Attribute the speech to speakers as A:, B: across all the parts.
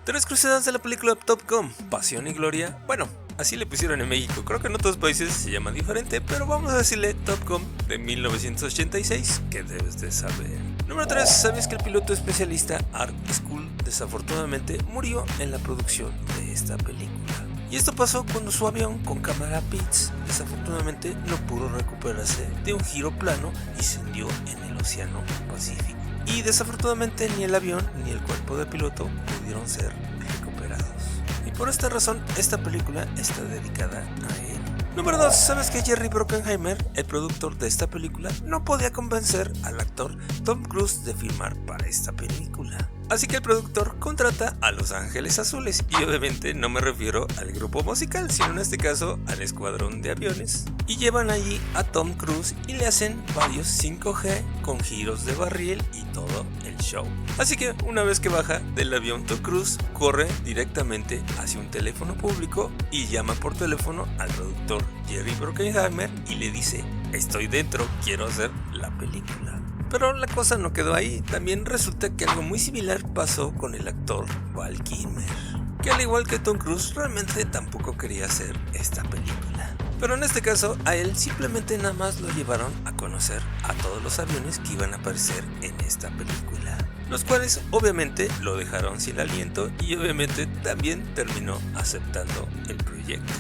A: Tres cruzadas de la película Top Gun, Pasión y Gloria. Bueno, así le pusieron en México, creo que en otros países se llama diferente, pero vamos a decirle Top Gun de 1986, que debes de saber. Número 3, ¿sabías que el piloto especialista Art Skull desafortunadamente murió en la producción de esta película? Y esto pasó cuando su avión con cámara Pitts desafortunadamente no pudo recuperarse de un giro plano y se hundió en el Océano Pacífico. Y desafortunadamente ni el avión ni el cuerpo de piloto pudieron ser recuperados. Y por esta razón esta película está dedicada a él. Número 2, ¿sabes que Jerry Bruckheimer, el productor de esta película, no podía convencer al actor Tom Cruise de filmar para esta película? Así que el productor contrata a Los Ángeles Azules, y obviamente no me refiero al grupo musical, sino en este caso al escuadrón de aviones. Y llevan allí a Tom Cruise y le hacen varios 5G con giros de barril y todo el show. Así que una vez que baja del avión, Tom Cruise corre directamente hacia un teléfono público y llama por teléfono al productor Jerry Bruckheimer y le dice: estoy dentro, quiero hacer la película. Pero la cosa no quedó ahí, también resulta que algo muy similar pasó con el actor Val Kilmer, que al igual que Tom Cruise realmente tampoco quería hacer esta película. Pero en este caso a él simplemente nada más lo llevaron a conocer a todos los aviones que iban a aparecer en esta película, los cuales obviamente lo dejaron sin aliento y obviamente también terminó aceptando el proyecto.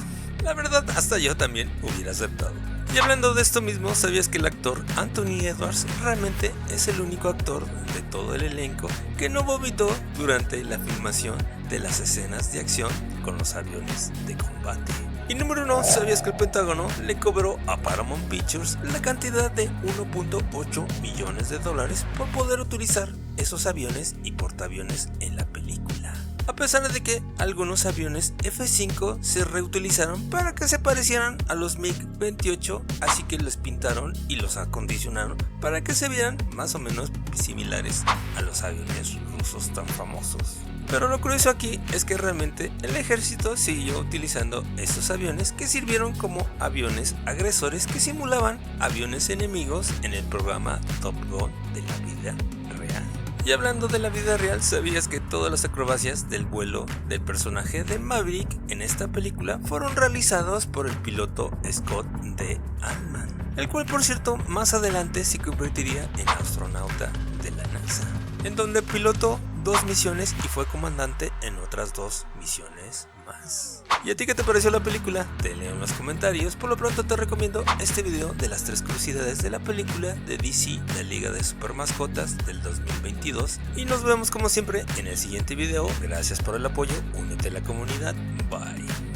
A: La verdad, hasta yo también hubiera aceptado. Y hablando de esto mismo, ¿sabías que el actor Anthony Edwards realmente es el único actor de todo el elenco que no vomitó durante la filmación de las escenas de acción con los aviones de combate? Y número 1, ¿sabías que el Pentágono le cobró a Paramount Pictures la cantidad de $1.8 millones por poder utilizar esos aviones y portaaviones en la película? A pesar de que algunos aviones F-5 se reutilizaron para que se parecieran a los MiG-28, así que los pintaron y los acondicionaron para que se vieran más o menos similares a los aviones rusos tan famosos. Pero lo curioso aquí es que realmente el ejército siguió utilizando estos aviones que sirvieron como aviones agresores que simulaban aviones enemigos en el programa Top Gun de la vida real. Y hablando de la vida real, ¿sabías que todas las acrobacias del vuelo del personaje de Maverick en esta película fueron realizados por el piloto Scott D. Altman, el cual por cierto más adelante se convertiría en astronauta de la NASA, en donde pilotó 2 misiones y fue comandante en otras 2 misiones más? ¿Y a ti qué te pareció la película? Te leo en los comentarios. Por lo pronto te recomiendo este video de las 3 curiosidades de la película de DC, la Liga de Super Mascotas del 2022. Y nos vemos como siempre en el siguiente video. Gracias por el apoyo, únete a la comunidad, bye.